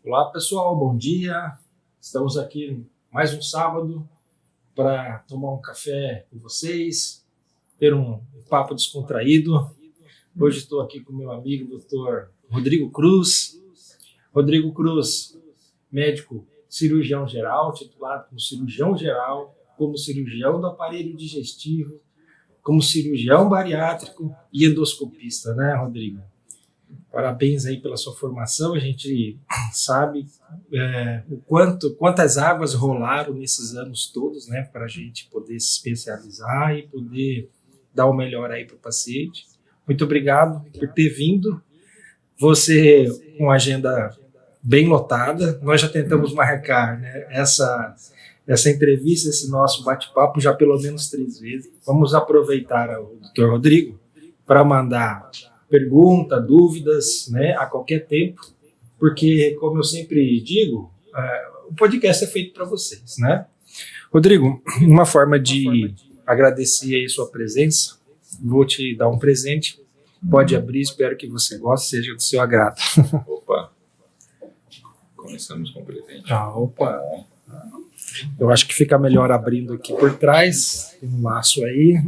Olá pessoal, bom dia. Estamos aqui mais um sábado para tomar um café com vocês, ter um papo descontraído. Hoje estou aqui com meu amigo Dr. Rodrigo Cruz. Rodrigo Cruz, médico cirurgião geral, titulado como cirurgião geral, como cirurgião do aparelho digestivo, como cirurgião bariátrico e endoscopista, né, Rodrigo? Parabéns aí pela sua formação. A gente sabe quantas águas rolaram nesses anos todos, né, para a gente poder se especializar e poder dar o melhor aí para o paciente. Muito obrigado por ter vindo. Você com a agenda bem lotada. Nós já tentamos marcar, né, essa entrevista, esse nosso bate-papo já pelo menos 3 vezes. Vamos aproveitar o Dr. Rodrigo para mandar pergunta, dúvidas, né, a qualquer tempo, porque, como eu sempre digo, o podcast é feito para vocês, né? Rodrigo, uma forma de agradecer aí sua presença, vou te dar um presente, pode abrir, espero que você goste, seja do seu agrado. Opa, começamos com o presente. Opa, eu acho que fica melhor abrindo aqui por trás, tem um laço aí.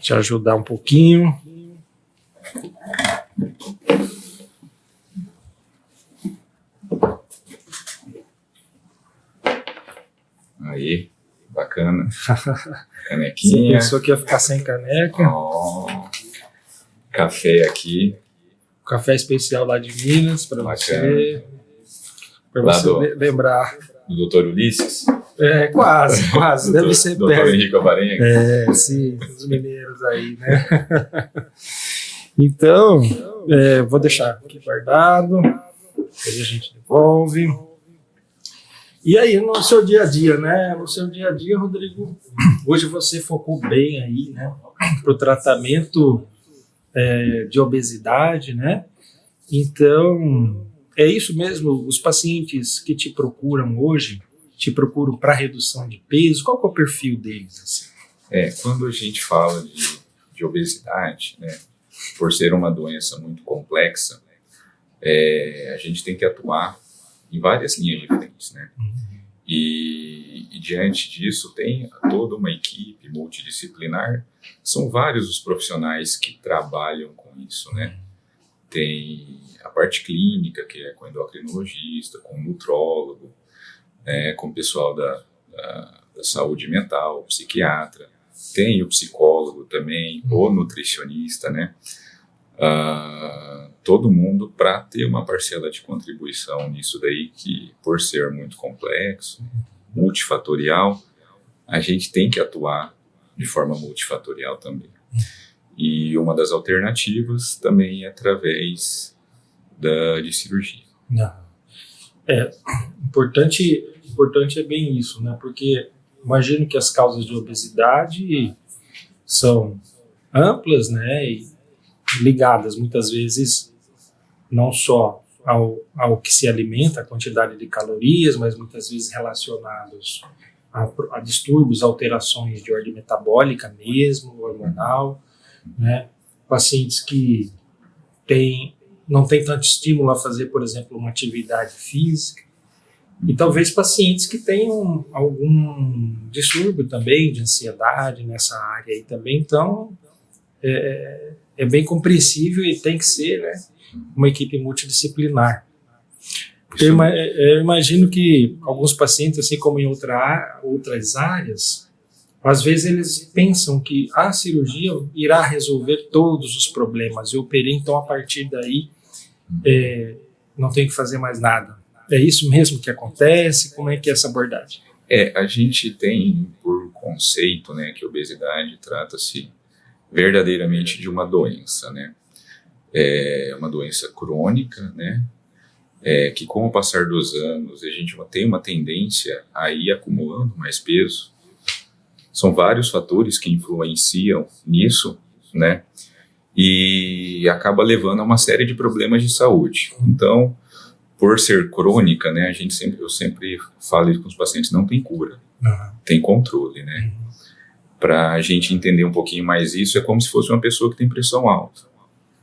Te ajudar um pouquinho. Aí, bacana. Você Canequinha. pensou que ia ficar sem caneca? Café aqui. Café especial lá de Minas, para você. Para você lembrar. Do Dr. Ulisses. Quase. Deve ser Dr. perto. Henrique Alvarenga. Sim, os mineiros aí, né? Então, vou deixar aqui guardado, aí a gente devolve. E aí, no seu dia a dia, né? No seu dia a dia, Rodrigo, hoje você focou bem aí, né? Para o tratamento de obesidade, né? Então, é isso mesmo, os pacientes que te procuram hoje, te procuram para redução de peso, qual que é o perfil deles? Assim? Quando a gente fala de obesidade, né, por ser uma doença muito complexa, a gente tem que atuar em várias linhas diferentes, né? E diante disso tem toda uma equipe multidisciplinar, são vários os profissionais que trabalham com isso, né? Tem a parte clínica, que é com endocrinologista, com nutrólogo, com o pessoal da saúde mental, psiquiatra, tem o psicólogo também, o nutricionista, né? Todo mundo para ter uma parcela de contribuição nisso daí, que por ser muito complexo, multifatorial, a gente tem que atuar de forma multifatorial também. E uma das alternativas também é através de cirurgia. Importante é bem isso, né? Porque imagino que as causas de obesidade são amplas, né? E ligadas muitas vezes não só ao que se alimenta, a quantidade de calorias, mas muitas vezes relacionados a distúrbios, alterações de ordem metabólica mesmo, hormonal, né? Pacientes que não têm tanto estímulo a fazer, por exemplo, uma atividade física, e talvez pacientes que tenham algum distúrbio também de ansiedade nessa área aí também. Então é bem compreensível e tem que ser, né, uma equipe multidisciplinar. Eu imagino que alguns pacientes, assim como em outras áreas, às vezes eles pensam que a cirurgia irá resolver todos os problemas. Eu operei, então a partir daí não tenho que fazer mais nada. É isso mesmo que acontece? Como é que é essa abordagem? A gente tem por conceito, né, que a obesidade trata-se verdadeiramente de uma doença, né? É uma doença crônica, né? Que com o passar dos anos a gente tem uma tendência a ir acumulando mais peso. São vários fatores que influenciam nisso, né? E acaba levando a uma série de problemas de saúde. Então, por ser crônica, né, eu sempre falo isso com os pacientes, não tem cura, tem controle, né? Para a gente entender um pouquinho mais isso, é como se fosse uma pessoa que tem pressão alta.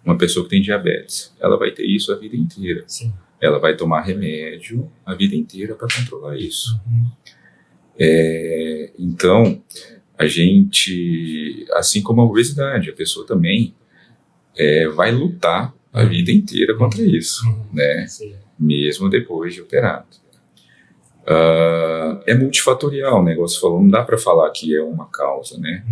Uma pessoa que tem diabetes, ela vai ter isso a vida inteira. Sim. Ela vai tomar remédio a vida inteira para controlar isso. Então, a gente, assim como a obesidade, a pessoa também vai lutar a vida inteira contra isso, né? Sim. Mesmo depois de operado. É multifatorial o negócio, falou, não dá para falar que é uma causa, né?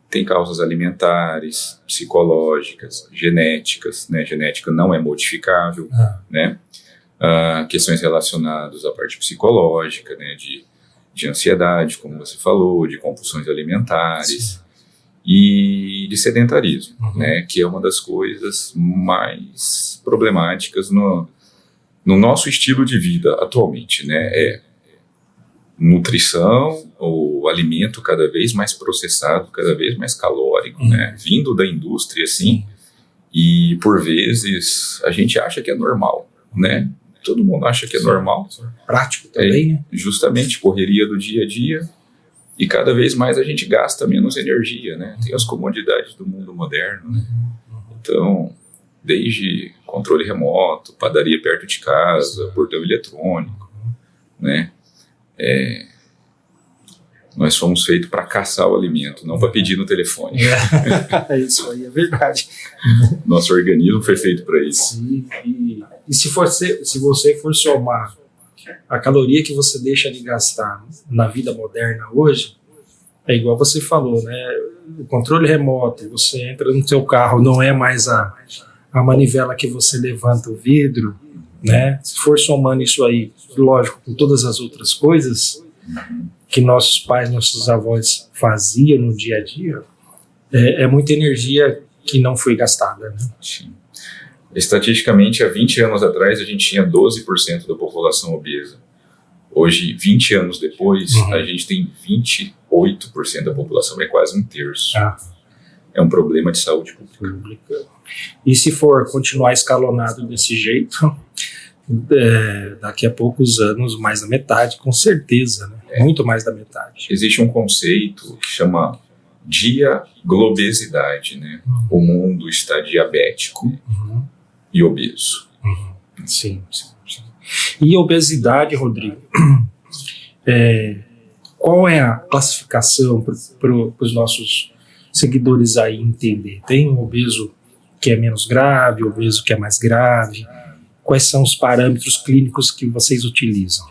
Tem causas alimentares, psicológicas, genéticas, né? Genética não é modificável, né? Questões relacionadas à parte psicológica, né? De ansiedade, como você falou, de compulsões alimentares. Sim. E de sedentarismo, né? Que é uma das coisas mais problemáticas no nosso estilo de vida atualmente, né? Nutrição, o alimento cada vez mais processado, cada vez mais calórico, né? Vindo da indústria, assim, e por vezes a gente acha que é normal, né? Todo mundo acha que é normal. Prático também, né? Justamente, correria do dia a dia, e cada vez mais a gente gasta menos energia, né? Tem as comodidades do mundo moderno, né? Então, desde controle remoto, padaria perto de casa, portão eletrônico, né? Nós fomos feitos para caçar o alimento, não para pedir no telefone. Isso aí é verdade. Nosso organismo foi feito para isso. Sim, e se você for somar a caloria que você deixa de gastar na vida moderna hoje, é igual você falou, né? O controle remoto, você entra no seu carro, não é mais a manivela que você levanta o vidro, né? Se for somando isso aí, lógico, com todas as outras coisas que nossos pais, nossos avós faziam no dia a dia, é muita energia que não foi gastada, né? Sim. Estatisticamente, há 20 anos atrás, a gente tinha 12% da população obesa. Hoje, 20 anos depois, a gente tem 28% da população, é quase um terço. É um problema de saúde pública. E se for continuar escalonado desse jeito, daqui a poucos anos, mais da metade, com certeza, né? Muito mais da metade. Existe um conceito que chama diaglobesidade, né? O mundo está diabético e obeso. Sim. E obesidade, Rodrigo, qual é a classificação para os nossos seguidores aí entender? Tem um obeso que é menos grave, obeso que é mais grave? Quais são os parâmetros clínicos que vocês utilizam?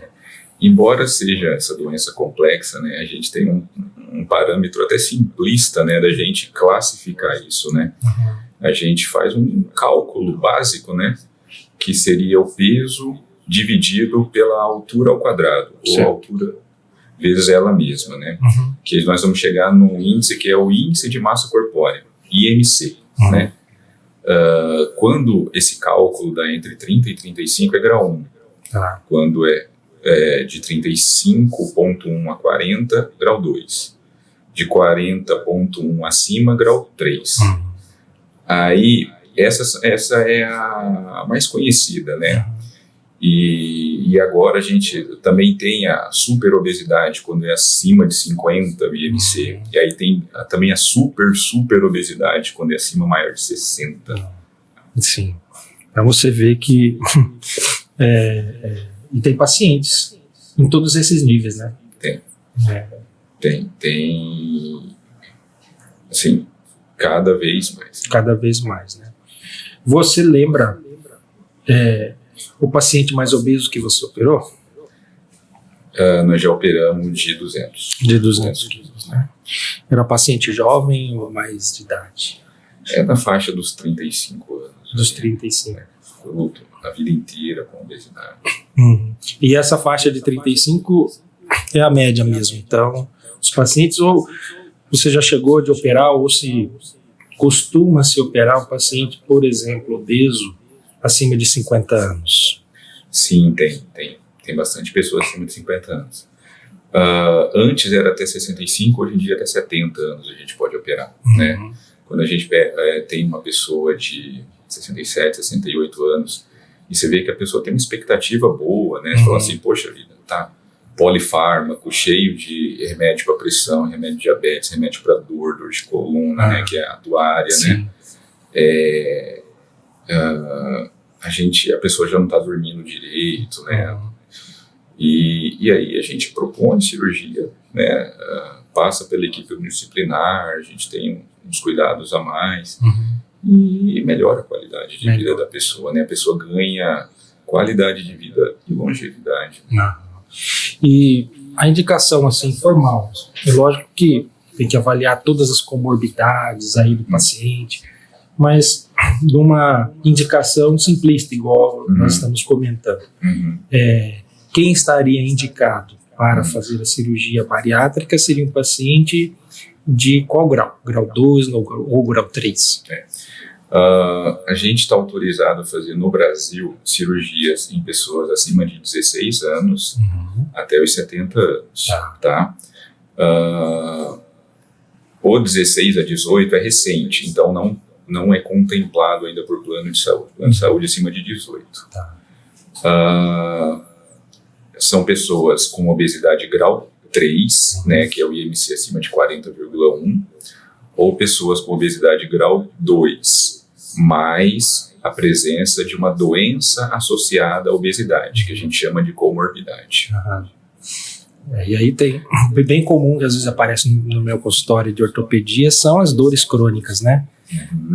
Embora seja essa doença complexa, né, a gente tem um parâmetro até simplista, né, da gente classificar isso, né? A gente faz um cálculo básico, né, que seria o peso dividido pela altura ao quadrado, ou a altura vezes ela mesma, né? Que nós vamos chegar num índice que é o índice de massa corpórea, IMC, né? Quando esse cálculo dá entre 30 e 35 é grau 1. Quando é de 35,1 a 40, grau 2. De 40,1 acima, grau 3. Aí, essa é a mais conhecida, né? E agora a gente também tem a superobesidade, quando é acima de 50 IMC. E aí tem também a superobesidade, quando é acima maior de 60. Sim. Então você vê que e tem pacientes em todos esses níveis, né? Tem. Assim, cada vez mais. Cada vez mais, né? Você lembra o paciente mais obeso que você operou? Nós já operamos de 200. De 200 quilos, né? Era paciente jovem ou mais de idade? Na faixa dos 35 anos. Dos 35. Luto a vida inteira com obesidade. E essa faixa de 35 é a média mesmo. Então, os pacientes, ou você já chegou de operar, ou se costuma se operar um paciente, por exemplo, obeso, acima de 50 anos? Sim, tem bastante pessoas acima de 50 anos. Antes era até 65, hoje em dia até 70 anos a gente pode operar, né? Quando a gente tem uma pessoa de 67, 68 anos, e você vê que a pessoa tem uma expectativa boa, né? Você fala assim, poxa vida, tá polifármaco, cheio de remédio para pressão, remédio de diabetes, remédio para dor de coluna, né? Que é a atuária, né? a pessoa já não está dormindo direito, né? E aí a gente propõe cirurgia, né? Passa pela equipe multidisciplinar, a gente tem uns cuidados a mais e melhora a qualidade de vida da pessoa, né? A pessoa ganha qualidade de vida e longevidade. E a indicação assim formal, é lógico que tem que avaliar todas as comorbidades aí do paciente, mas numa indicação simplista, igual nós estamos comentando, quem estaria indicado para fazer a cirurgia bariátrica seria um paciente de qual grau? Grau 2 ou grau 3? A gente está autorizado a fazer no Brasil cirurgias em pessoas acima de 16 anos até os 70 anos, tá? O 16 a 18 é recente, então não é contemplado ainda por plano de saúde. Plano de saúde acima de 18. São pessoas com obesidade grau 3, né, que é o IMC acima de 40,1, ou pessoas com obesidade grau 2, mais a presença de uma doença associada à obesidade, que a gente chama de comorbidade. E aí tem, bem comum que às vezes aparece no meu consultório de ortopedia, são as dores crônicas, né?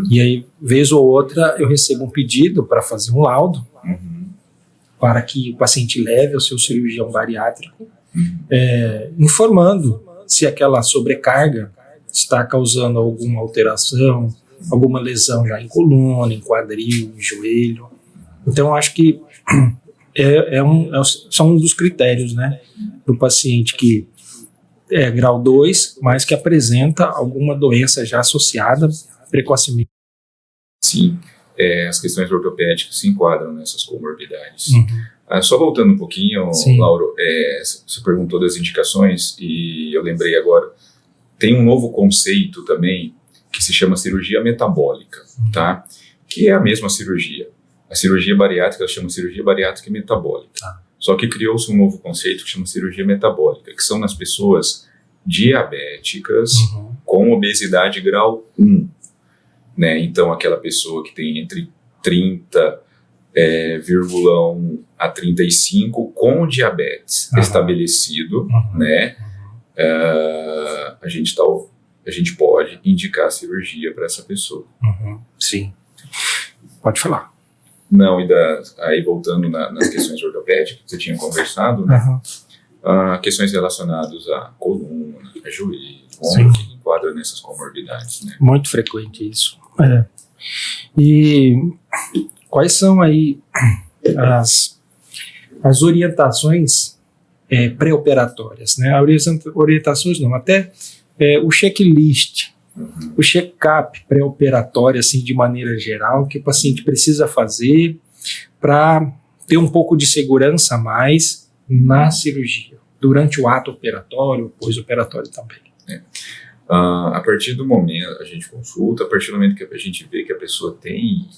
E aí, vez ou outra, eu recebo um pedido para fazer um laudo, para que o paciente leve ao seu cirurgião bariátrico, informando se aquela sobrecarga está causando alguma alteração, alguma lesão já em coluna, em quadril, em joelho. Então, eu acho que são um dos critérios, né, do paciente que é grau 2, mas que apresenta alguma doença já associada precocemente. Sim, as questões ortopédicas se enquadram nessas comorbidades. Só voltando um pouquinho, Lauro, você perguntou das indicações e eu lembrei agora, tem um novo conceito também que se chama cirurgia metabólica, tá? Que é a mesma cirurgia. A cirurgia bariátrica chama cirurgia bariátrica metabólica. Só que criou-se um novo conceito que chama cirurgia metabólica, que são nas pessoas diabéticas com obesidade grau 1. Né? Então, aquela pessoa que tem entre 30,1 a 35 com diabetes estabelecido, né? A gente pode indicar a cirurgia para essa pessoa. Sim. Pode falar. Não, aí voltando nas questões ortopédicas que você tinha conversado, né? Questões relacionadas à coluna, a joelho, que enquadra nessas comorbidades, né? Muito frequente isso. E quais são aí as orientações pré-operatórias, né? Orientações não, até o checklist, o check-up pré-operatório, assim, de maneira geral, que o paciente precisa fazer para ter um pouco de segurança a mais na cirurgia, durante o ato operatório, pós-operatório também. A partir do momento, a gente consulta, a partir do momento que a gente vê que a pessoa tem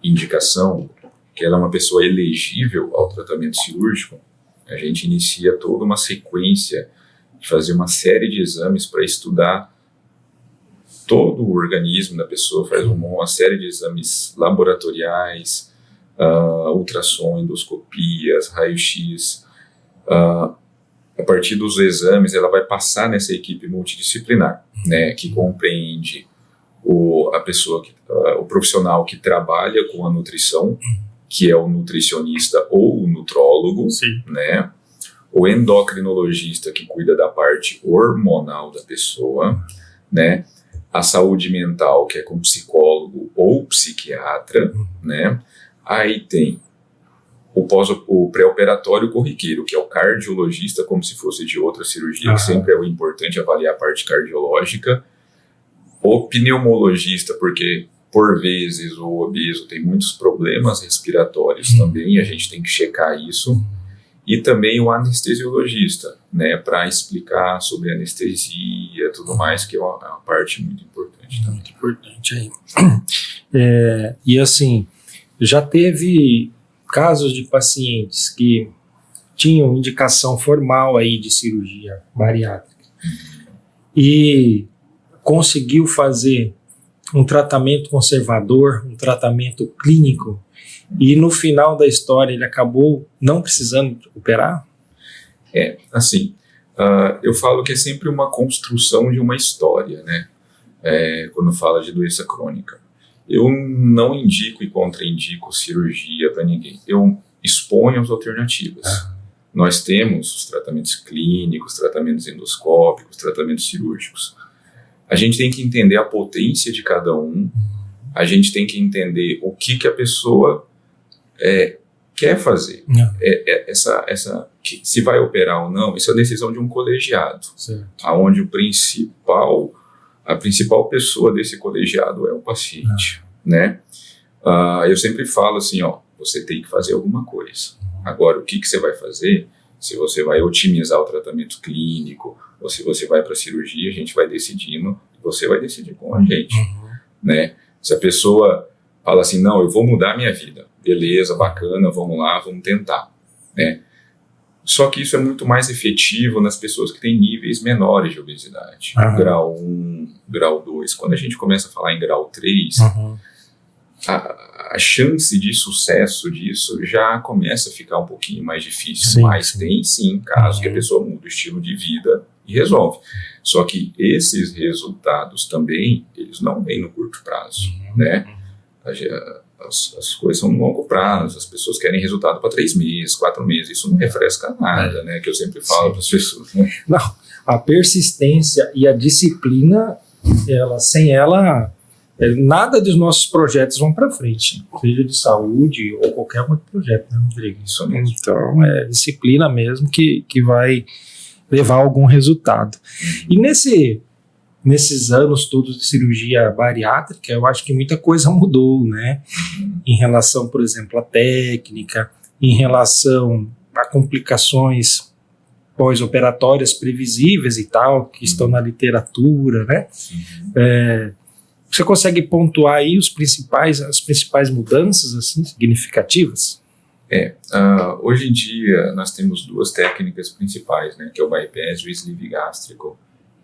indicação, que ela é uma pessoa elegível ao tratamento cirúrgico, a gente inicia toda uma sequência de fazer uma série de exames para estudar todo o organismo da pessoa, faz uma série de exames laboratoriais, ultrassom, endoscopias, raio-x. A partir dos exames, ela vai passar nessa equipe multidisciplinar, né, que compreende o profissional que trabalha com a nutrição, que é o nutricionista ou o nutrólogo, né, o endocrinologista, que cuida da parte hormonal da pessoa, né, a saúde mental, que é com psicólogo ou psiquiatra, né, aí tem o pré-operatório corriqueiro, que é o cardiologista, como se fosse de outra cirurgia, que sempre é o importante avaliar a parte cardiológica. O pneumologista, porque por vezes o obeso tem muitos problemas respiratórios também, a gente tem que checar isso. E também o anestesiologista, né, para explicar sobre anestesia e tudo mais, que é uma parte muito importante também. Muito importante aí. E assim, já teve casos de pacientes que tinham indicação formal aí de cirurgia bariátrica e conseguiu fazer um tratamento conservador, um tratamento clínico, e no final da história ele acabou não precisando operar? Assim, eu falo que é sempre uma construção de uma história, né? Quando fala de doença crônica. Eu não indico e contraindico cirurgia para ninguém. Eu exponho as alternativas. Nós temos os tratamentos clínicos, tratamentos endoscópicos, tratamentos cirúrgicos. A gente tem que entender a potência de cada um, a gente tem que entender o que a pessoa quer fazer. Se vai operar ou não, isso é a decisão de um colegiado, onde a principal pessoa desse colegiado é o paciente, né? Eu sempre falo assim, você tem que fazer alguma coisa. Agora, o que você vai fazer? Se você vai otimizar o tratamento clínico, ou se você vai para a cirurgia, a gente vai decidindo, você vai decidir com a gente, né? Se a pessoa fala assim, não, eu vou mudar a minha vida, beleza, bacana, vamos lá, vamos tentar, né? Só que isso é muito mais efetivo nas pessoas que têm níveis menores de obesidade, grau 1, grau 2. Quando a gente começa a falar em grau 3, a chance de sucesso disso já começa a ficar um pouquinho mais difícil, mas tem sim casos que a pessoa muda o estilo de vida e resolve. Só que esses resultados também, eles não vêm no curto prazo, né? As coisas são no longo prazo, as pessoas querem resultado para 3 meses, 4 meses, isso não refresca nada, né? Que eu sempre falo para as pessoas, né? Não, a persistência e a disciplina, sem ela, nada dos nossos projetos vão para frente, seja de saúde ou qualquer outro projeto, né, Rodrigo? Isso mesmo. Então, é disciplina mesmo que vai levar a algum resultado. E nesses anos todos de cirurgia bariátrica, eu acho que muita coisa mudou, né? Em relação, por exemplo, à técnica, em relação a complicações pós-operatórias previsíveis e tal, que estão na literatura, né? Você consegue pontuar aí as principais mudanças assim, significativas? Hoje em dia nós temos 2 técnicas principais, né? Que é o bypass e o sleeve gástrico,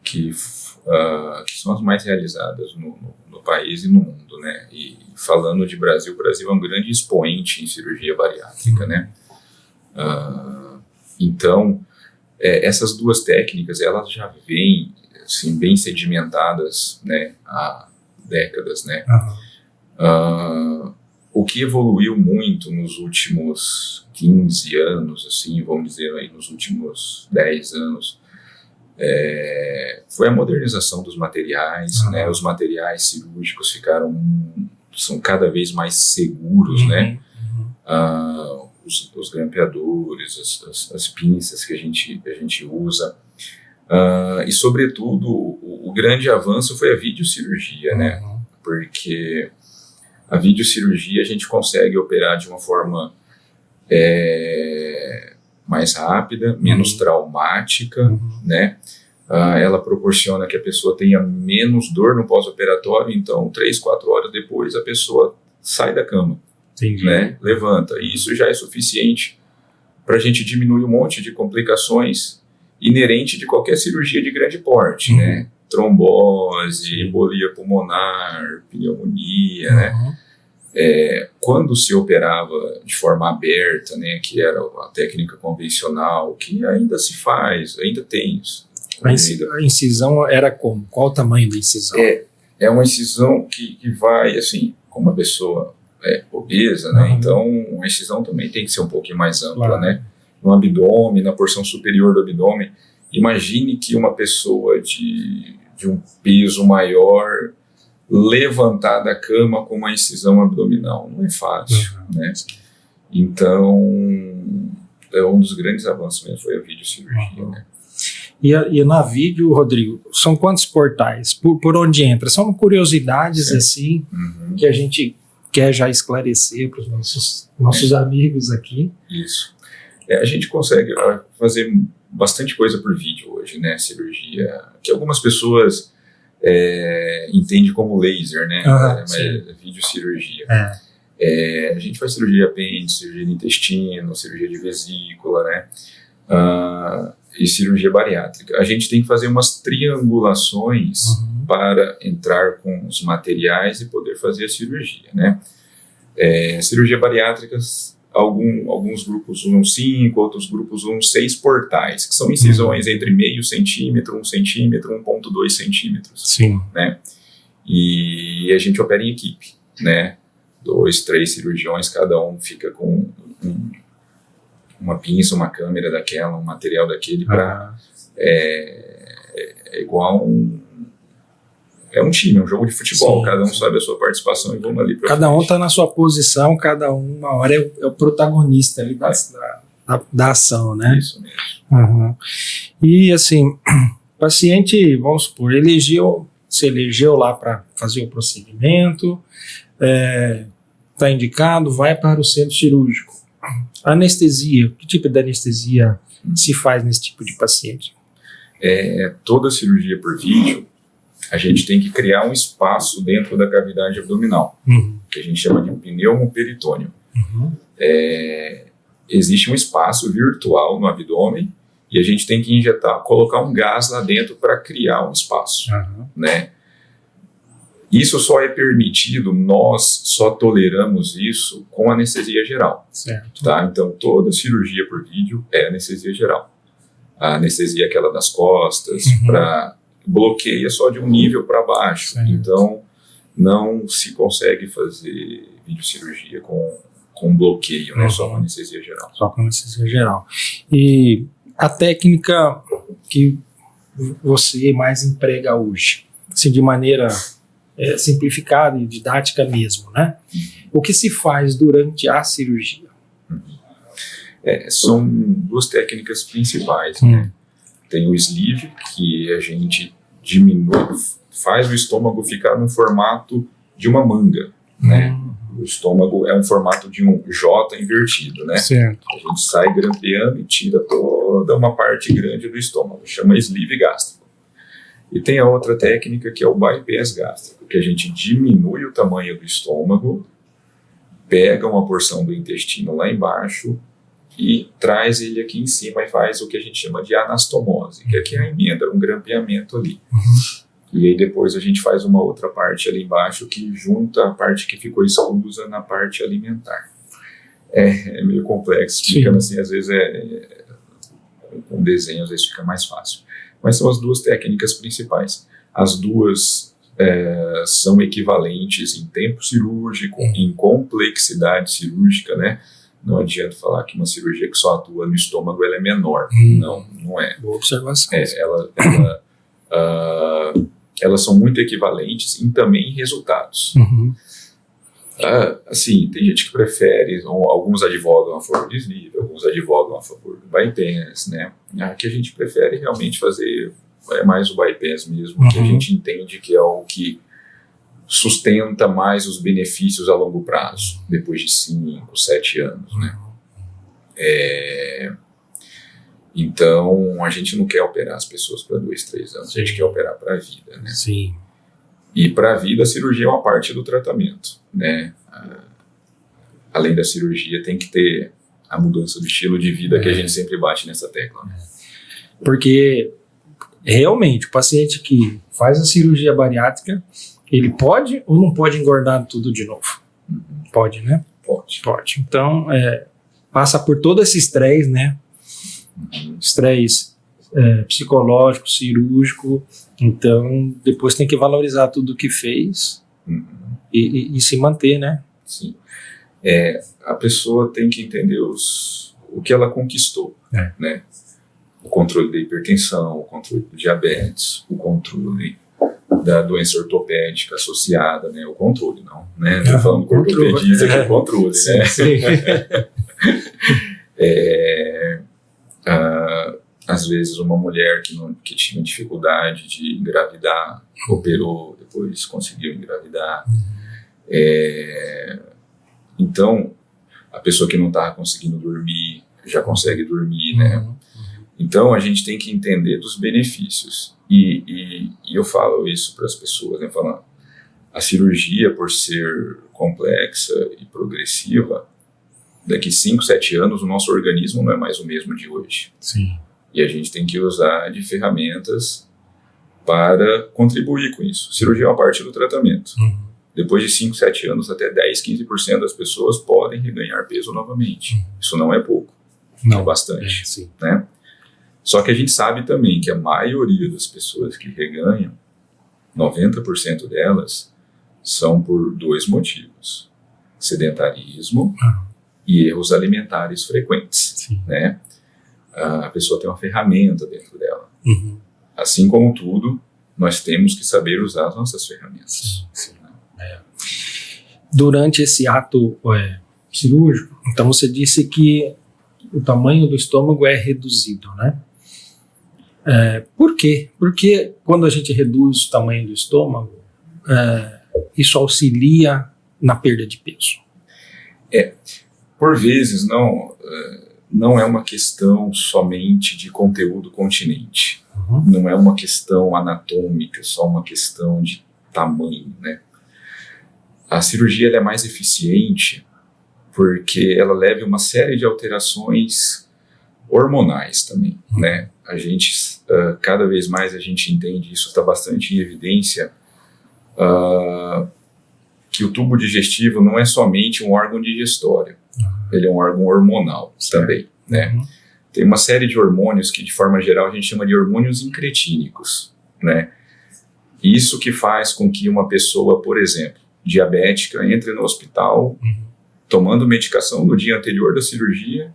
que são as mais realizadas no país e no mundo, né? E falando de Brasil, o Brasil é um grande expoente em cirurgia bariátrica, né? Então, essas 2 técnicas, elas já vêm assim, bem sedimentadas, né? Há décadas, né? O que evoluiu muito nos últimos 15 anos, assim, vamos dizer aí, nos últimos 10 anos, foi a modernização dos materiais, né? Os materiais cirúrgicos são cada vez mais seguros, né? Os grampeadores, as pinças que a gente usa, e sobretudo o grande avanço foi a videocirurgia, né? Porque a videocirurgia a gente consegue operar de uma forma mais rápida, menos traumática, né? Ela proporciona que a pessoa tenha menos dor no pós-operatório, então 3, 4 horas depois a pessoa sai da cama, né? Levanta, e isso já é suficiente para a gente diminuir um monte de complicações inerente de qualquer cirurgia de grande porte, né? Trombose, embolia pulmonar, pneumonia, né? Quando se operava de forma aberta, né, que era a técnica convencional, que ainda se faz, ainda tem isso. A incisão era como? Qual o tamanho da incisão? É uma incisão que vai, assim, como uma pessoa obesa, né, então a incisão também tem que ser um pouquinho mais ampla, né, no abdômen, na porção superior do abdômen. Imagine que uma pessoa de um peso maior levantar da cama com uma incisão abdominal, não é fácil, né? Então, um dos grandes avanços mesmo foi a videocirurgia, né? E na vídeo, Rodrigo, são quantos portais? Por onde entra? São curiosidades, assim, que a gente quer já esclarecer para os nossos amigos aqui. Isso. A gente consegue fazer bastante coisa por vídeo hoje, né? Cirurgia, que algumas pessoas entende como laser, né? Mas é videocirurgia. A gente faz cirurgia de apêndice, cirurgia de intestino, cirurgia de vesícula, né? E cirurgia bariátrica. A gente tem que fazer umas triangulações para entrar com os materiais e poder fazer a cirurgia, né? Cirurgia bariátrica, alguns grupos usam 5, outros grupos usam 6 portais, que são incisões entre meio centímetro, 1 centímetro, 1,2 centímetros. Sim. Né? E a gente opera em equipe, né? 2, 3 cirurgiões, cada um fica com uma pinça, uma câmera daquela, um material daquele, para é igual é um time, é um jogo de futebol. Sim, cada um sabe a sua participação e vamos ali pra cada frente. Um está na sua posição, cada um, uma hora é o protagonista ali da ação, né? Isso mesmo. E assim, o paciente, vamos supor, se elegeu lá para fazer o procedimento, está indicado, vai para o centro cirúrgico. Anestesia, que tipo de anestesia se faz nesse tipo de paciente? Toda cirurgia por vídeo, a gente tem que criar um espaço dentro da cavidade abdominal, que a gente chama de pneumoperitônio. Existe um espaço virtual no abdômen e a gente tem que colocar um gás lá dentro para criar um espaço, né? Isso só é permitido, nós só toleramos isso com anestesia geral. Certo. Tá? Então, toda cirurgia por vídeo é anestesia geral. A anestesia é aquela das costas, bloqueia só de um nível para baixo. Certo. Então, não se consegue fazer videocirurgia com bloqueio, né? Só com anestesia geral. Só com anestesia geral. E a técnica que você mais emprega hoje, assim, de maneira simplificada e didática mesmo, né? O que se faz durante a cirurgia? São 2 técnicas principais, né? Tem o sleeve, que a gente faz o estômago ficar no formato de uma manga, né? O estômago é um formato de um J invertido, né? Certo. A gente sai grampeando e tira toda uma parte grande do estômago, chama sleeve gástrico. E tem a outra técnica que é o bypass gástrico, que a gente diminui o tamanho do estômago, pega uma porção do intestino lá embaixo e traz ele aqui em cima e faz o que a gente chama de anastomose, que aqui é a emenda, um grampeamento ali. E aí depois a gente faz uma outra parte ali embaixo que junta a parte que ficou exclusa na parte alimentar. É meio complexo, explicando assim, às vezes com desenho às vezes fica mais fácil. Mas são as 2 técnicas principais. As 2 são equivalentes em tempo cirúrgico, em complexidade cirúrgica, né? Não adianta falar que uma cirurgia que só atua no estômago ela é menor. Não é. Boa observação. Elas são muito equivalentes também em resultados. Assim, tem gente que prefere, alguns advogam a favor do sleeve, alguns advogam a favor do bypass, né? Que a gente prefere realmente fazer mais o bypass mesmo, que a gente entende que é o que sustenta mais os benefícios a longo prazo, depois de 5, 7 anos, né? Então, a gente não quer operar as pessoas para 2, 3 anos, a gente quer operar para a vida, né? Sim. E para a vida, a cirurgia é uma parte do tratamento, né? Além da cirurgia, tem que ter a mudança do estilo de vida que a gente sempre bate nessa tecla. Né? Porque, realmente, o paciente que faz a cirurgia bariátrica, ele pode ou não pode engordar tudo de novo? Pode, né? Pode. Então, passa por todo esse estresse, né? Estresse psicológico, cirúrgico. Então, depois tem que valorizar tudo que fez e se manter, né? Sim. A pessoa tem que entender o que ela conquistou, né? O controle da hipertensão, o controle do diabetes, o controle da doença ortopédica associada, né? O controle, não, né? Não falando com ortopedista, que é o controle, sim, né? Sim. Às vezes uma mulher que tinha dificuldade de engravidar, operou, depois conseguiu engravidar. Então, a pessoa que não estava conseguindo dormir, já consegue dormir, né? Então, a gente tem que entender dos benefícios. E eu falo isso para as pessoas, né? Falando, a cirurgia, por ser complexa e progressiva, daqui 5, 7 anos, o nosso organismo não é mais o mesmo de hoje. Sim. E a gente tem que usar de ferramentas para contribuir com isso. Cirurgia é uma parte do tratamento. Depois de 5, 7 anos, até 10, 15% das pessoas podem reganhar peso novamente. Isso não é pouco, é bastante. Sim. Né? Só que a gente sabe também que a maioria das pessoas que reganham, 90% delas, são por 2 motivos: sedentarismo e erros alimentares frequentes. Né? A pessoa tem uma ferramenta dentro dela. Assim como tudo, nós temos que saber usar as nossas ferramentas. Sim. Durante esse ato cirúrgico, então você disse que o tamanho do estômago é reduzido, né? Por quê? Porque quando a gente reduz o tamanho do estômago, isso auxilia na perda de peso. Por vezes, não é uma questão somente de conteúdo continente. Não é uma questão anatômica, só uma questão de tamanho, né? A cirurgia ela é mais eficiente porque ela leva uma série de alterações hormonais também, né? A gente, cada vez mais a gente entende, isso está bastante em evidência, que o tubo digestivo não é somente um órgão digestório, ele é um órgão hormonal também, né? Tem uma série de hormônios que, de forma geral, a gente chama de hormônios incretínicos, né? Isso que faz com que uma pessoa, por exemplo, diabética, entre no hospital tomando medicação no dia anterior da cirurgia,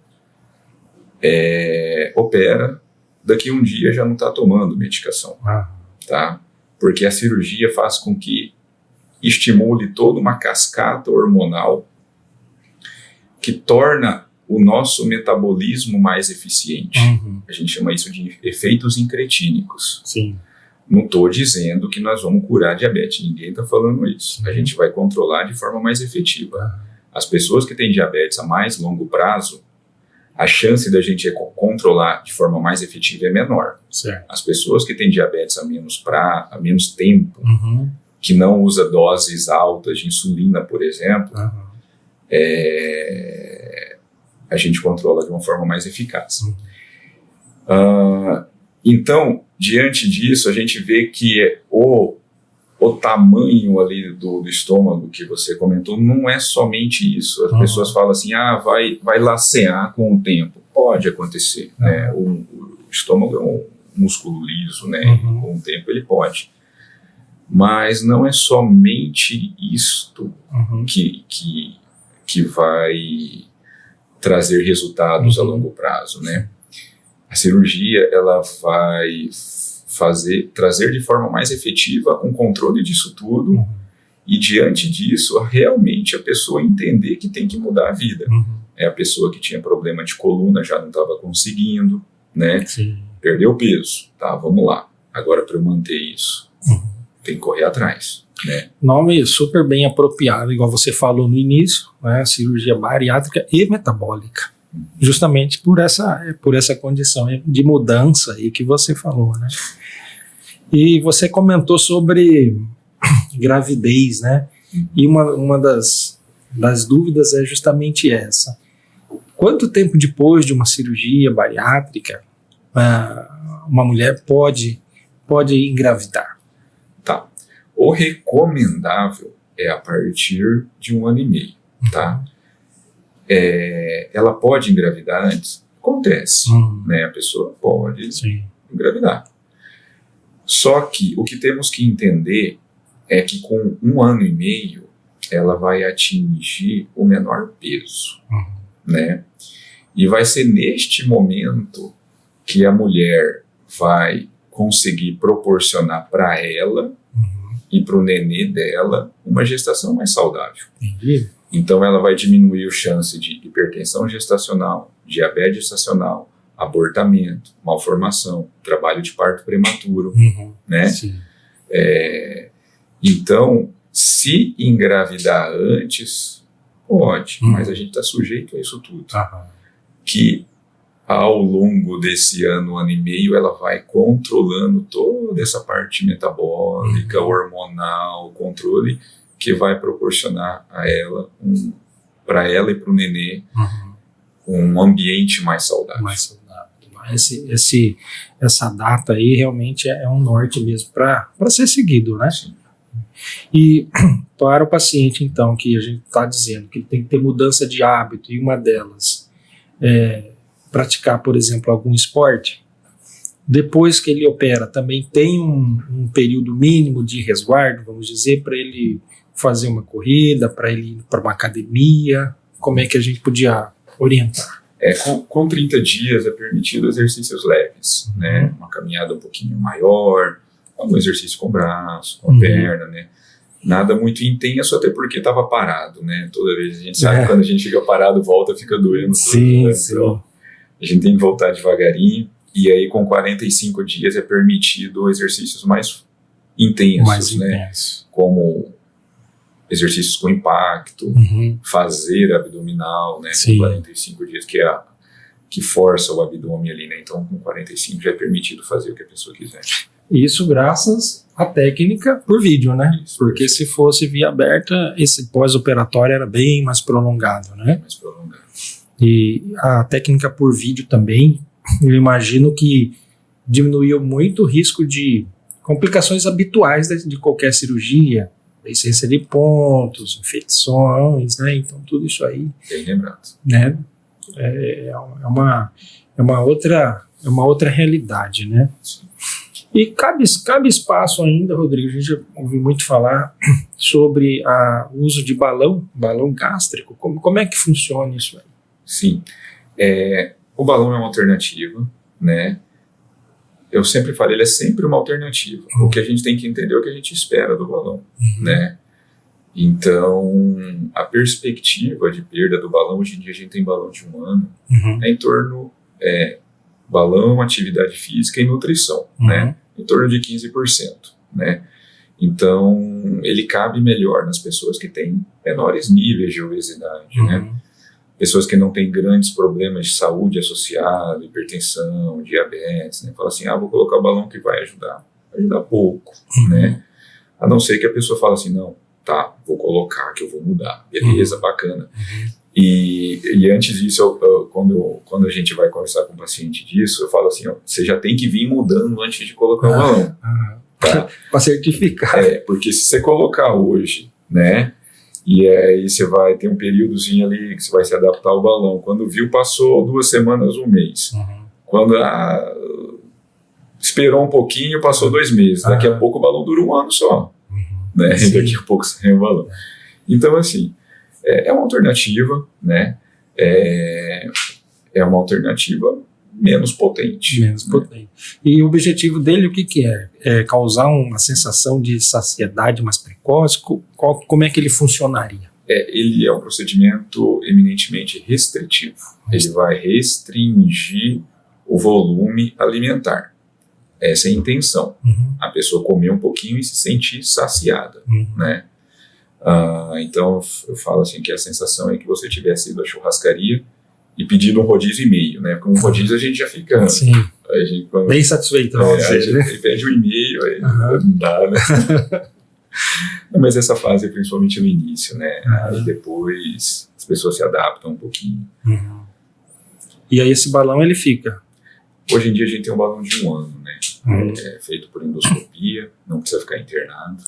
opera, daqui a um dia já não está tomando medicação, tá? Porque a cirurgia faz com que estimule toda uma cascata hormonal que torna o nosso metabolismo mais eficiente. A gente chama isso de efeitos incretínicos. Sim. Não estou dizendo que nós vamos curar diabetes, ninguém está falando isso. A gente vai controlar de forma mais efetiva. As pessoas que têm diabetes a mais longo prazo, a chance da gente controlar de forma mais efetiva é menor. Certo. As pessoas que têm diabetes a menos tempo, que não usa doses altas de insulina, por exemplo, a gente controla de uma forma mais eficaz. Então, diante disso, a gente vê que o tamanho ali do estômago que você comentou não é somente isso. As pessoas falam assim, vai lacear com o tempo. Pode acontecer, né? O estômago é um músculo liso, né? E com o tempo ele pode. Mas não é somente isto que vai trazer resultados a longo prazo, né? A cirurgia ela vai trazer de forma mais efetiva um controle disso tudo e diante disso realmente a pessoa entender que tem que mudar a vida. A pessoa que tinha problema de coluna já não estava conseguindo, né? Perdeu peso, tá? Vamos lá. Agora para eu manter isso, tem que correr atrás, né? Nome super bem apropriado, igual você falou no início, né? Cirurgia bariátrica e metabólica. Justamente por essa condição de mudança aí que você falou, né? E você comentou sobre gravidez, né? E uma das dúvidas é justamente essa. Quanto tempo depois de uma cirurgia bariátrica uma mulher pode engravidar? Tá. O recomendável é a partir de 1 ano e meio, tá? Ela pode engravidar antes? Acontece, né? A pessoa pode engravidar. Só que o que temos que entender é que com 1 ano e meio ela vai atingir o menor peso, né? E vai ser neste momento que a mulher vai conseguir proporcionar para ela e para o nenê dela uma gestação mais saudável. Entendi. Então ela vai diminuir a chance de hipertensão gestacional, diabetes gestacional, abortamento, malformação, trabalho de parto prematuro, né? Sim. Então, se engravidar antes, pode, mas a gente está sujeito a isso tudo. Que ao longo desse ano e meio, ela vai controlando toda essa parte metabólica, hormonal, controle, que vai proporcionar a ela, para ela e para o nenê, um ambiente mais saudável. essa data aí realmente é um norte mesmo para ser seguido, né? Sim. E para o paciente, então, que a gente está dizendo que ele tem que ter mudança de hábito, e uma delas é praticar, por exemplo, algum esporte, depois que ele opera, também tem um período mínimo de resguardo, vamos dizer, para ele fazer uma corrida, para ele ir para uma academia. Como é que a gente podia orientar? Com 30 dias é permitido exercícios leves, né? Uma caminhada um pouquinho maior, algum exercício com o braço, com a perna, né? Nada muito intenso, até porque estava parado, né? Toda vez a gente sabe que quando a gente fica parado, volta, fica doendo. Sim, tudo, né? sim. Então, a gente tem que voltar devagarinho, e aí com 45 dias é permitido exercícios mais intensos, né? Como exercícios com impacto, fazer abdominal, né? Sim. Com 45 dias, que força o abdômen ali, né? Então, com 45 já é permitido fazer o que a pessoa quiser. Isso graças à técnica por vídeo, né? Isso, porque se fosse via aberta, esse pós-operatório era bem mais prolongado, né? Mais prolongado. E a técnica por vídeo também, eu imagino que diminuiu muito o risco de complicações habituais de qualquer cirurgia, essência de pontos, infecções, né? Então tudo isso aí, Bem lembrado. né? É uma outra realidade, né? Sim. E cabe espaço ainda, Rodrigo, a gente já ouviu muito falar sobre o uso de balão gástrico. Como é que funciona isso aí? Sim. O balão é uma alternativa, né? Eu sempre falo, ele é sempre uma alternativa. O que a gente tem que entender é o que a gente espera do balão, né? Então, a perspectiva de perda do balão, hoje em dia a gente tem balão de 1 ano, é em torno, balão, atividade física e nutrição, né? Em torno de 15%, né? Então, ele cabe melhor nas pessoas que têm menores níveis de obesidade, né? Pessoas que não têm grandes problemas de saúde associados, hipertensão, diabetes, né? Fala assim, vou colocar o balão que vai ajudar. Vai ajudar pouco, né? A não ser que a pessoa fale assim, não, tá, vou colocar que eu vou mudar. Beleza, bacana. E antes disso, quando a gente vai conversar com o paciente disso, eu falo assim, você já tem que vir mudando antes de colocar o balão. Tá? Para certificar. Porque se você colocar hoje, né, e aí você vai ter um períodozinho ali que você vai se adaptar ao balão. Quando viu, passou 2 semanas, 1 mês. Quando esperou um pouquinho, passou 2 meses. Daqui a pouco o balão dura 1 ano só. Né? E daqui a pouco você tem o balão. Então, assim, é uma alternativa, né? É uma alternativa menos potente. Menos potente. E o objetivo dele, o que é? É causar uma sensação de saciedade mais precoce? Como é que ele funcionaria? Ele é um procedimento eminentemente restritivo. Ele vai restringir o volume alimentar. Essa é a intenção. A pessoa comer um pouquinho e se sentir saciada, né? Então eu falo assim que a sensação é que você tivesse ido à churrascaria e pedido um rodízio e meio, né? Porque um rodízio a gente já fica bem satisfeito. A gente pede 1,5, aí não dá, né? Mas essa fase é principalmente no início, né? Aí depois as pessoas se adaptam um pouquinho. E aí esse balão ele fica? Hoje em dia a gente tem um balão de 1 ano, né? É feito por endoscopia, não precisa ficar internado,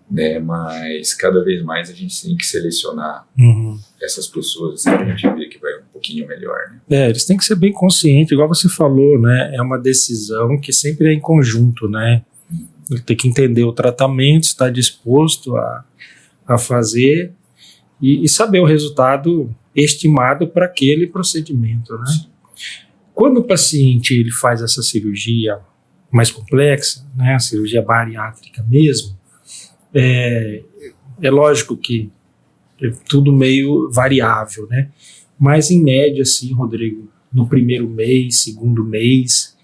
né? Mas cada vez mais a gente tem que selecionar essas pessoas, assim, pra gente ver que vai um pouquinho melhor, né? Eles têm que ser bem conscientes, igual você falou, né? É uma decisão que sempre é em conjunto, né? Ele tem que entender o tratamento, estar disposto a fazer e saber o resultado estimado para aquele procedimento, né? Quando o paciente ele faz essa cirurgia mais complexa, né, a cirurgia bariátrica mesmo, é lógico que é tudo meio variável, né? Mas em média, assim, Rodrigo, no primeiro mês, segundo mês,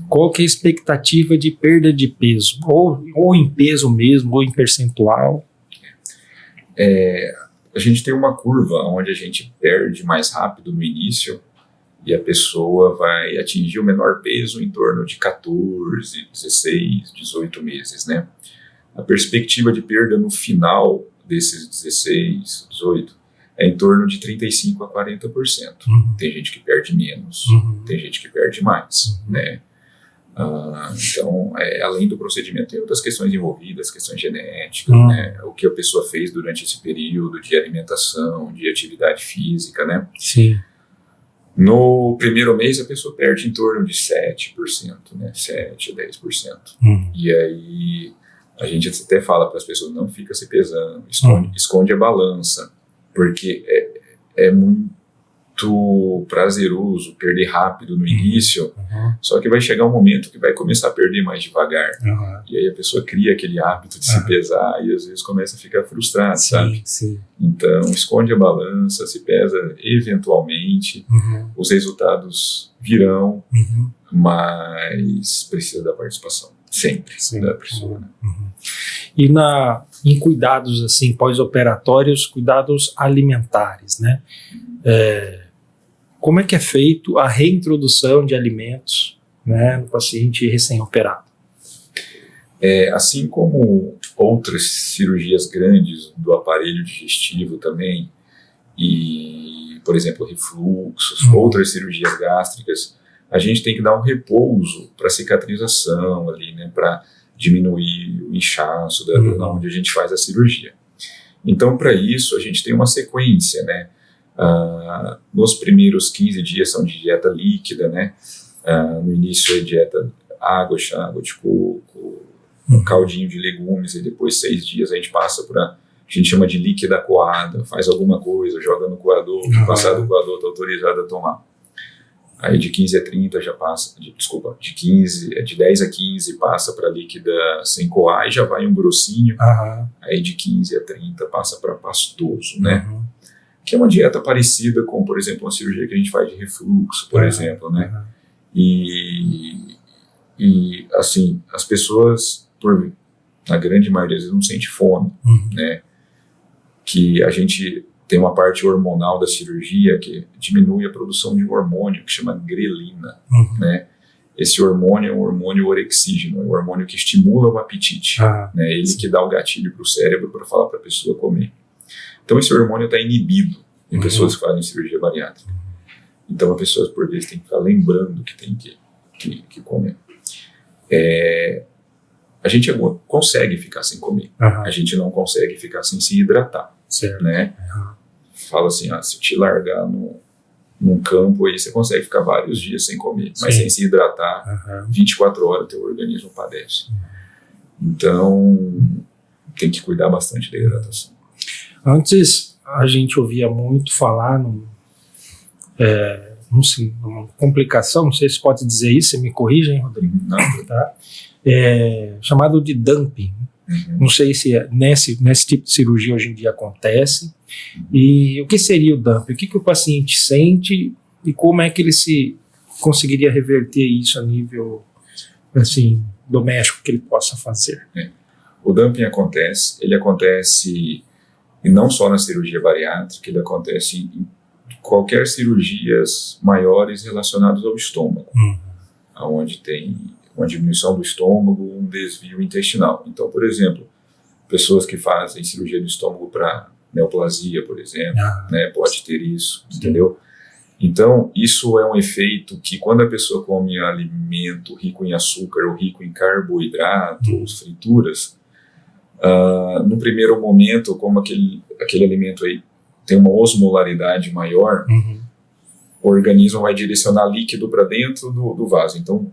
qual que é a expectativa de perda de peso? Ou em peso mesmo, ou em percentual? A gente tem uma curva onde a gente perde mais rápido no início e a pessoa vai atingir o menor peso em torno de 14, 16, 18 meses, né? A perspectiva de perda no final desses 16, 18 é em torno de 35% a 40%. Tem gente que perde menos, tem gente que perde mais, né? Então, além do procedimento, tem outras questões envolvidas, questões genéticas, né? O que a pessoa fez durante esse período de alimentação, de atividade física, né? Sim. No primeiro mês, a pessoa perde em torno de 7%, né? 7% a 10%. E aí, a gente até fala para as pessoas, não fica se pesando, esconde a balança, porque é muito prazeroso perder rápido no início, só que vai chegar um momento que vai começar a perder mais devagar. E aí a pessoa cria aquele hábito de se pesar e às vezes começa a ficar frustrado, sabe? Sim. Então, esconde a balança, se pesa eventualmente, os resultados virão, mas precisa da participação, sempre, da pessoa. Né? E em cuidados assim pós-operatórios, cuidados alimentares, né? Como é que é feito a reintrodução de alimentos, né, no paciente recém-operado? Assim como outras cirurgias grandes do aparelho digestivo também, e, por exemplo, refluxos, outras cirurgias gástricas, a gente tem que dar um repouso para cicatrização ali, né, para diminuir o inchaço onde a gente faz a cirurgia. Então, para isso, a gente tem uma sequência, né? Nos primeiros 15 dias são de dieta líquida, né? No início é dieta água, chá, água de coco, um caldinho de legumes, e depois 6 dias a gente passa para, a gente chama de líquida coada, faz alguma coisa, joga no coador, passar do coador está autorizado a tomar. Aí de 15 a 30 já passa, de 10 a 15 passa para líquida sem coar e já vai um grossinho. Aí de 15 a 30 passa para pastoso, né? Que é uma dieta parecida com, por exemplo, uma cirurgia que a gente faz de refluxo, por exemplo, né? E assim, as pessoas, na grande maioria das vezes, não sente fome, né? Que a gente tem uma parte hormonal da cirurgia que diminui a produção de um hormônio que chama grelina, né? Esse hormônio é um hormônio orexígeno, é um hormônio que estimula o apetite, né? Ele que dá o gatilho para o cérebro para falar para a pessoa comer. Então esse hormônio está inibido em pessoas que fazem cirurgia bariátrica. Então a pessoa, por vezes, tem que ficar lembrando que tem que comer. A gente consegue ficar sem comer, a gente não consegue ficar sem se hidratar, né? Fala assim, se te largar num campo aí, você consegue ficar vários dias sem comer, mas sem se hidratar, 24 horas teu organismo padece. Então tem que cuidar bastante da hidratação. Antes a gente ouvia muito falar numa complicação, não sei se pode dizer isso, você me corrija, hein, Rodrigo? Não. Tá? Chamado de dumping. Não sei se nesse tipo de cirurgia hoje em dia acontece. E o que seria o dumping? O que o paciente sente e como é que ele conseguiria reverter isso a nível assim, doméstico que ele possa fazer? O dumping acontece, e não só na cirurgia bariátrica, ele acontece em qualquer cirurgias maiores relacionadas ao estômago, onde tem uma diminuição do estômago, um desvio intestinal. Então, por exemplo, pessoas que fazem cirurgia do estômago para neoplasia, por exemplo, né, pode ter isso, entendeu? Então, isso é um efeito que quando a pessoa come alimento rico em açúcar ou rico em carboidrato, ou frituras, no primeiro momento, como aquele alimento aí tem uma osmolaridade maior, o organismo vai direcionar líquido para dentro do vaso. Então,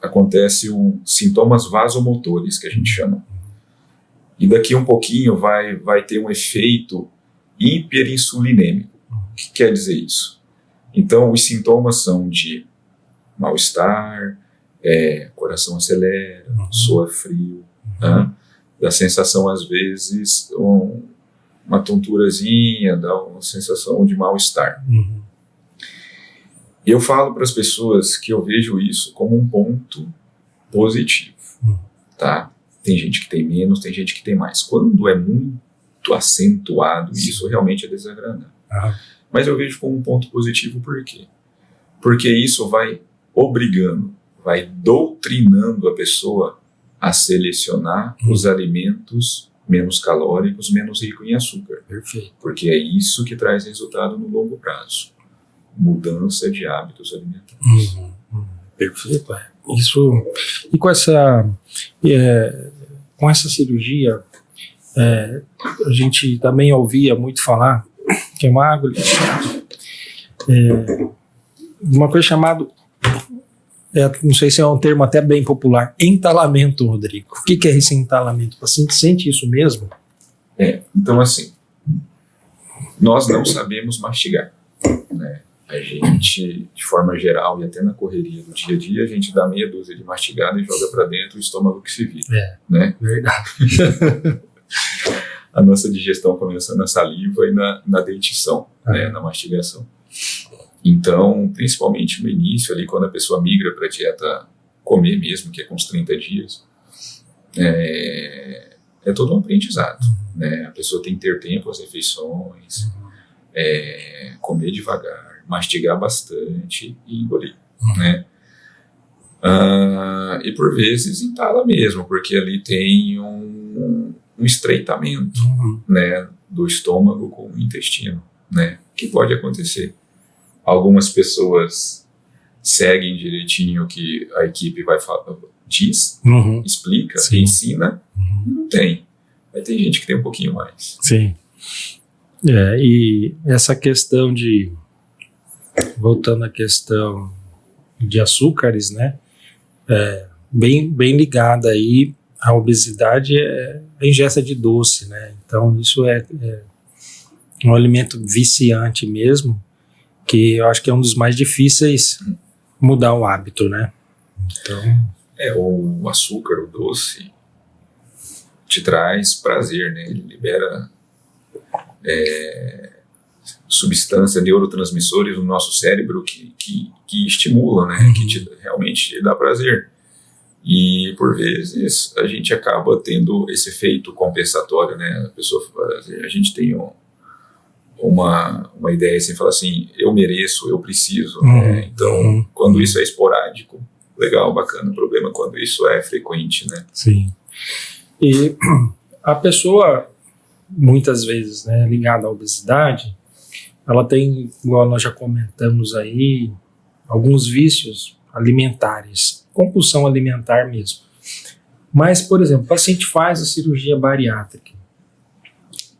acontece sintomas vasomotores, que a gente chama. E daqui um pouquinho vai ter um efeito hiperinsulinêmico. O que quer dizer isso? Então, os sintomas são de mal-estar, coração acelera, soa frio, dá sensação, às vezes, uma tonturazinha, dá uma sensação de mal-estar. E eu falo para as pessoas que eu vejo isso como um ponto positivo, tá? Tem gente que tem menos, tem gente que tem mais. Quando é muito acentuado, isso realmente é desagradável. Mas eu vejo como um ponto positivo, por quê? Porque isso vai obrigando, vai doutrinando a pessoa a selecionar os alimentos menos calóricos, menos rico em açúcar. Perfeito. Porque é isso que traz resultado no longo prazo. Mudança de hábitos alimentares. Perfeito. Isso, e com essa cirurgia, a gente também ouvia muito falar que é uma coisa chamada, não sei se é um termo até bem popular, entalamento, Rodrigo. O que é esse entalamento? O paciente sente isso mesmo? Então assim, nós não sabemos mastigar, né? A gente, de forma geral, e até na correria do dia a dia, a gente dá meia dúzia de mastigada e joga para dentro o estômago que se vira. Né? Verdade. A nossa digestão começa na saliva e na dentição, né? Na mastigação. Então, principalmente no início, ali, quando a pessoa migra para a dieta comer mesmo, que é com os 30 dias, é todo um aprendizado. Né? A pessoa tem que ter tempo às refeições, comer devagar, mastigar bastante e engolir, né? E por vezes entala mesmo, porque ali tem um estreitamento, né, do estômago com o intestino, né, que pode acontecer. Algumas pessoas seguem direitinho o que a equipe vai falar, diz, explica, ensina, e não tem. Aí tem gente que tem um pouquinho mais. Sim. E essa questão voltando à questão de açúcares, né, bem ligada aí à obesidade, a ingesta de doce, né, então isso é um alimento viciante mesmo, que eu acho que é um dos mais difíceis mudar o hábito, né. Então, o açúcar, o doce, te traz prazer, né, ele libera substância, neurotransmissores no nosso cérebro que estimulam, né, que realmente te dá prazer. E, por vezes, a gente acaba tendo esse efeito compensatório, né, a gente tem uma ideia assim, fala assim, eu mereço, eu preciso, né, então, quando isso é esporádico, legal, bacana, o problema é quando isso é frequente, né. Sim. E a pessoa, muitas vezes, né, ligada à obesidade, ela tem, igual nós já comentamos aí, alguns vícios alimentares, compulsão alimentar mesmo. Mas, por exemplo, o paciente faz a cirurgia bariátrica.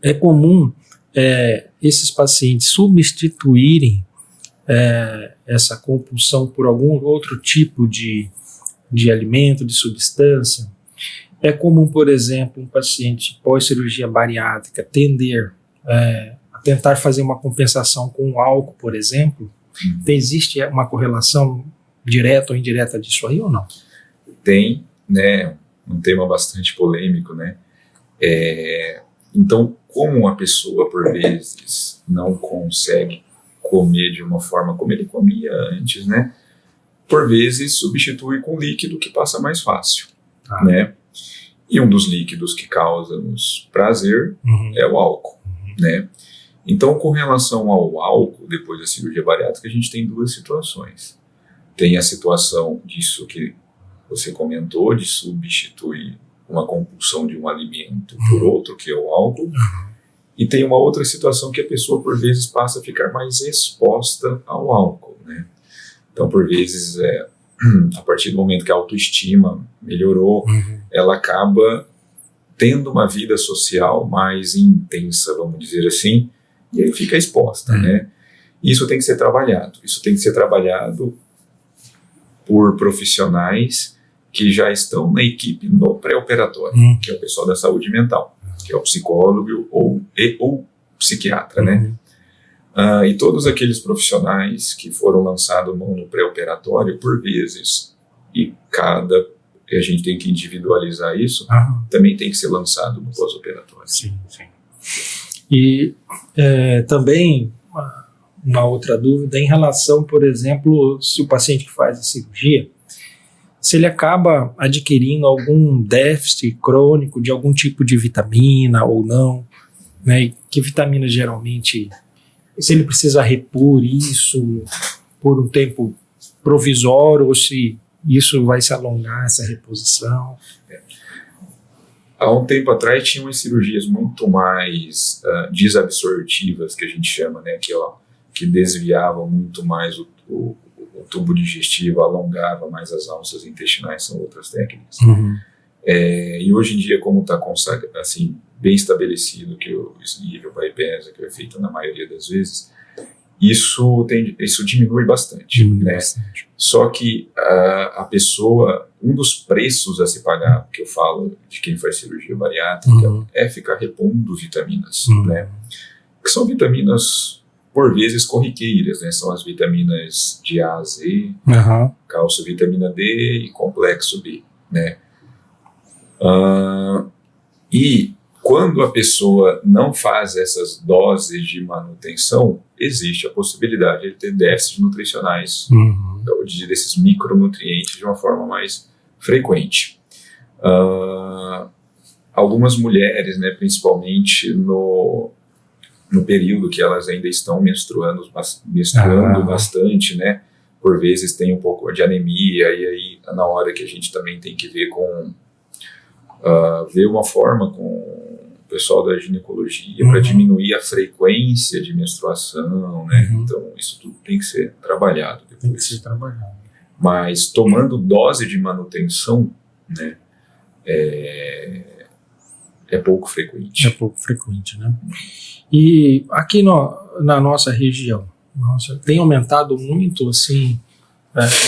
É comum esses pacientes substituírem essa compulsão por algum outro tipo de alimento, de substância. É comum, por exemplo, um paciente pós-cirurgia bariátrica tender a tentar fazer uma compensação com o álcool, por exemplo. Existe uma correlação direta ou indireta disso aí ou não? Tem, né, um tema bastante polêmico, né. Então, como a pessoa, por vezes, não consegue comer de uma forma como ele comia antes, né, por vezes substitui com líquido que passa mais fácil, né. E um dos líquidos que causa-nos prazer é o álcool, né? Então, com relação ao álcool, depois da cirurgia bariátrica, a gente tem duas situações. Tem a situação disso que você comentou, de substituir uma compulsão de um alimento por outro, que é o álcool. E tem uma outra situação que a pessoa, por vezes, passa a ficar mais exposta ao álcool, né? Então, por vezes, a partir do momento que a autoestima melhorou, ela acaba tendo uma vida social mais intensa, vamos dizer assim, e aí fica exposta, né? Isso tem que ser trabalhado. Isso tem que ser trabalhado por profissionais que já estão na equipe no pré-operatório, que é o pessoal da saúde mental, que é o psicólogo ou psiquiatra, né? E todos aqueles profissionais que foram lançados no pré-operatório, por vezes, e a gente tem que individualizar isso, também tem que ser lançado no pós-operatório. Sim, sim. E também uma outra dúvida em relação, por exemplo, se o paciente que faz a cirurgia, se ele acaba adquirindo algum déficit crônico de algum tipo de vitamina ou não, né? E que vitamina geralmente, se ele precisa repor isso por um tempo provisório ou se isso vai se alongar, essa reposição. Há um tempo atrás tinham as cirurgias muito mais desabsortivas, que a gente chama, né, que desviavam muito mais o tubo digestivo, alongava mais as alças intestinais, são outras técnicas. E hoje em dia, como está assim, bem estabelecido que o sleeve, o bypass, que é feito na maioria das vezes, isso diminui bastante, né? Só que a pessoa, um dos preços a se pagar, que eu falo de quem faz cirurgia bariátrica, é ficar repondo vitaminas, né? Que são vitaminas, por vezes, corriqueiras, né? São as vitaminas de A a Z, cálcio, vitamina D e complexo B, né? E quando a pessoa não faz essas doses de manutenção, existe a possibilidade de ter déficits nutricionais, desses micronutrientes, de uma forma mais frequente. Algumas mulheres, né, principalmente no período que elas ainda estão menstruando bastante, né, por vezes tem um pouco de anemia, e aí na hora que a gente também tem que ver ver uma forma com o pessoal da ginecologia para diminuir a frequência de menstruação, né? Então isso tudo tem que ser trabalhado depois. Tem que ser trabalhado. Mas tomando dose de manutenção, né, é pouco frequente. É pouco frequente, né? E aqui na nossa região, tem aumentado muito, assim,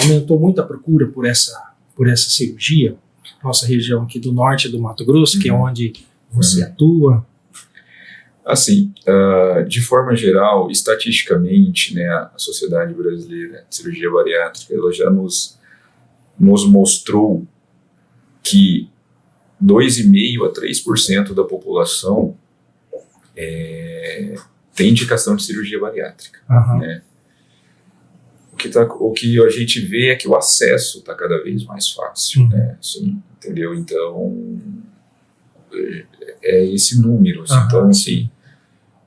aumentou muito a procura por essa cirurgia. Nossa região aqui do norte do Mato Grosso, que é onde você atua. Assim, de forma geral, estatisticamente, né, a Sociedade Brasileira de Cirurgia Bariátrica, ela já nos mostrou que 2,5% a 3% da população tem indicação de cirurgia bariátrica, né? O que a gente vê é que o acesso está cada vez mais fácil, né? Assim, entendeu? Então, é esse número, assim, então, assim,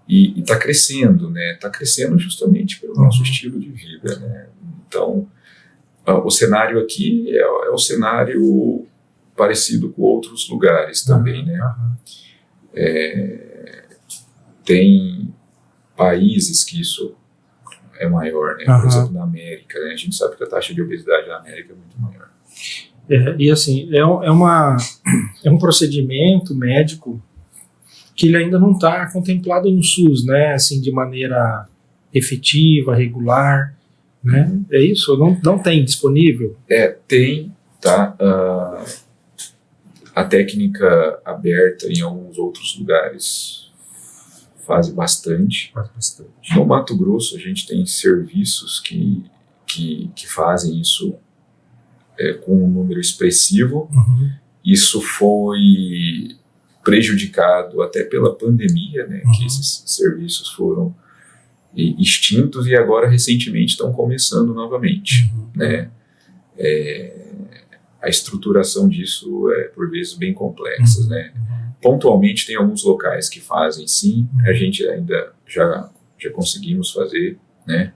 e está crescendo, né? Está crescendo justamente pelo nosso estilo de vida, né? Então, o cenário aqui é o cenário parecido com outros lugares também, né? Tem países que isso é maior, né? Por exemplo, na América, né? A gente sabe que a taxa de obesidade na América é muito maior. E assim, é um procedimento médico que ele ainda não está contemplado no SUS, né? Assim, de maneira efetiva, regular, né? É isso? Não tem disponível? Tem, tá? A técnica aberta em alguns outros lugares faz bastante. No Mato Grosso, a gente tem serviços que fazem isso com um número expressivo. Isso foi prejudicado até pela pandemia, né, que esses serviços foram extintos e agora recentemente estão começando novamente, né? A estruturação disso é por vezes bem complexa, né? Pontualmente tem alguns locais que fazem, sim. A gente ainda já conseguimos fazer, né?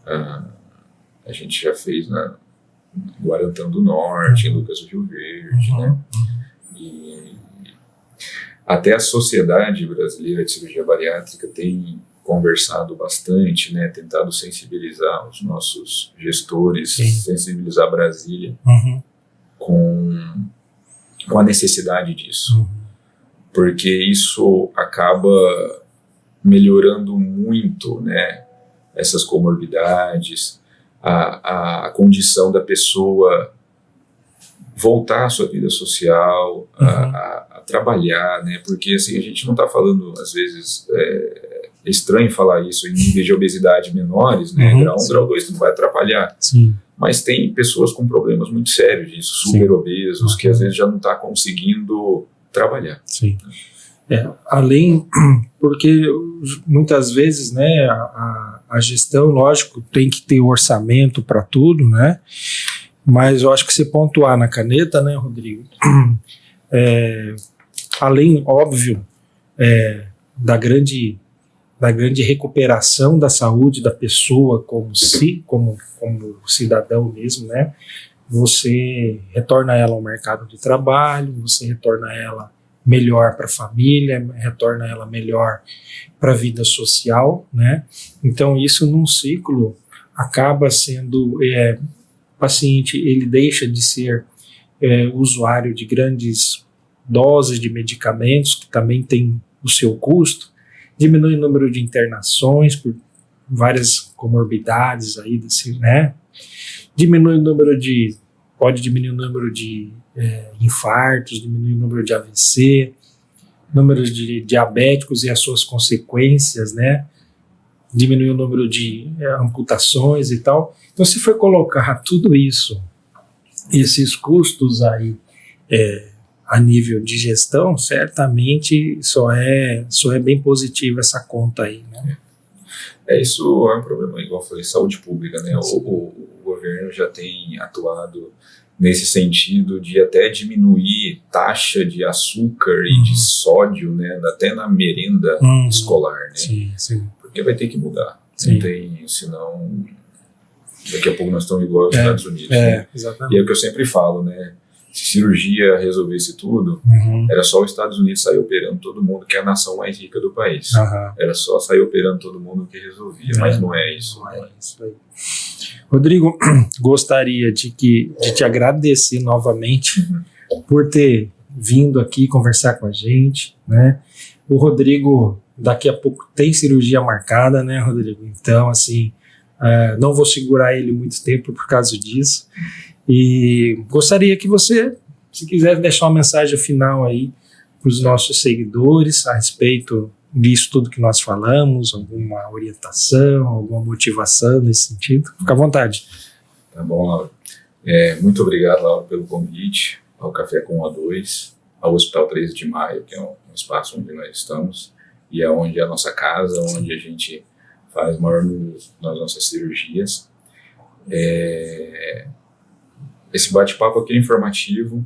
A gente já fez na Guarantã do Norte, em Lucas do Rio Verde, né? E até a Sociedade Brasileira de Cirurgia Bariátrica tem conversado bastante, né? Tentado sensibilizar os nossos gestores, sensibilizar Brasília com a necessidade disso. Porque isso acaba melhorando muito, né, essas comorbidades, a condição da pessoa voltar à sua vida social, a trabalhar, né, porque assim, a gente não está falando, às vezes, é estranho falar isso em níveis de obesidade menores, né, grau 1, grau 2 não vai atrapalhar. Mas tem pessoas com problemas muito sérios disso, super obesos, que às vezes já não está conseguindo trabalhar. Além, porque muitas vezes, né, a gestão, lógico, tem que ter orçamento para tudo, né, mas eu acho que você pontuar na caneta, né, Rodrigo, além, óbvio, da grande recuperação da saúde da pessoa como cidadão mesmo, né, você retorna ela ao mercado de trabalho, você retorna ela melhor para a família, retorna ela melhor para a vida social, né? Então isso num ciclo acaba sendo, o paciente ele deixa de ser usuário de grandes doses de medicamentos, que também tem o seu custo, diminui o número de internações por várias comorbidades aí, né? Pode diminuir o número de infartos, diminuir o número de AVC, número de diabéticos e as suas consequências, né? Diminuir o número de amputações e tal. Então, se for colocar tudo isso, esses custos aí a nível de gestão, certamente só é bem positiva essa conta aí, né? Isso é um problema, igual eu falei, saúde pública, né? O governo já tem atuado nesse sentido de até diminuir taxa de açúcar e de sódio, né? Até na merenda escolar, né? Sim. Porque vai ter que mudar. Sim. Não tem, senão daqui a pouco nós estamos igual aos Estados Unidos. Né? Exatamente. E é o que eu sempre falo, né? Se cirurgia resolvesse tudo, era só os Estados Unidos sair operando todo mundo, que é a nação mais rica do país. Era só sair operando todo mundo que resolvia, mas não é isso. Não é isso aí. Rodrigo, gostaria de te agradecer novamente por ter vindo aqui conversar com a gente, né? O Rodrigo, daqui a pouco tem cirurgia marcada, né, Rodrigo? Então, assim, não vou segurar ele muito tempo por causa disso. E gostaria que você, se quiser deixar uma mensagem final aí para os nossos seguidores a respeito disso tudo que nós falamos, alguma orientação, alguma motivação nesse sentido, fica à vontade. Tá bom, Laura. Muito obrigado, Laura, pelo convite ao Café com O2, ao Hospital 13 de Maio, que é um espaço onde nós estamos e é onde é a nossa casa, onde a gente faz maior número das nossas cirurgias. Esse bate-papo aqui é informativo,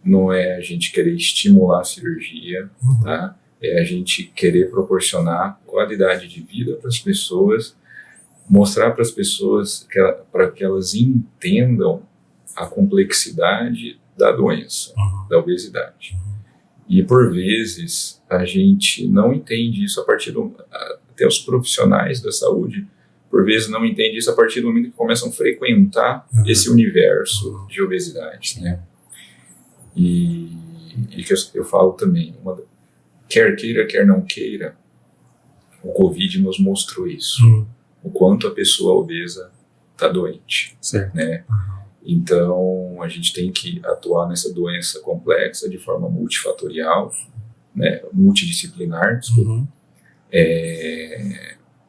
não é a gente querer estimular a cirurgia, tá? É a gente querer proporcionar qualidade de vida para as pessoas, mostrar para as pessoas para que elas entendam a complexidade da doença, da obesidade. E por vezes a gente não entende isso até os profissionais da saúde por vezes não entendem isso a partir do momento que começam a frequentar esse universo de obesidade, né? E que eu falo também, quer queira, quer não queira, o Covid nos mostrou isso, o quanto a pessoa obesa está doente, né? Então, a gente tem que atuar nessa doença complexa de forma multifatorial, né? Multidisciplinar, desculpa,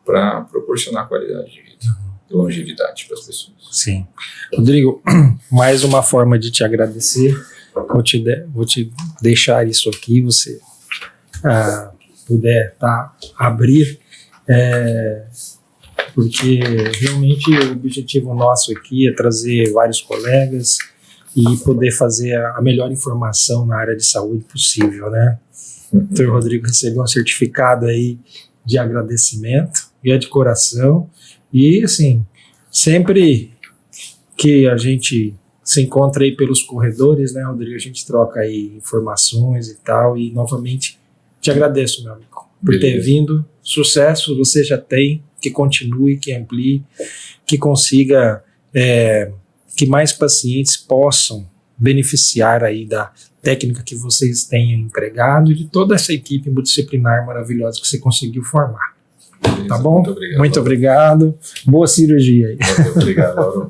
para proporcionar qualidade de vida e longevidade para as pessoas. Sim. Rodrigo, mais uma forma de te agradecer. Vou te deixar isso aqui, você puder abrir, porque realmente o objetivo nosso aqui é trazer vários colegas e poder fazer a melhor informação na área de saúde possível, né? Então, o Rodrigo recebeu um certificado aí de agradecimento, e é de coração, e assim, sempre que a gente se encontra aí pelos corredores, né, Rodrigo, a gente troca aí informações e tal, e novamente te agradeço, meu amigo, por ter vindo. Sucesso você já tem, que continue, que amplie, que consiga que mais pacientes possam beneficiar aí da técnica que vocês têm empregado e de toda essa equipe multidisciplinar maravilhosa que você conseguiu formar. Beleza, tá bom? Muito obrigado. Boa cirurgia aí. Muito obrigado, Laura.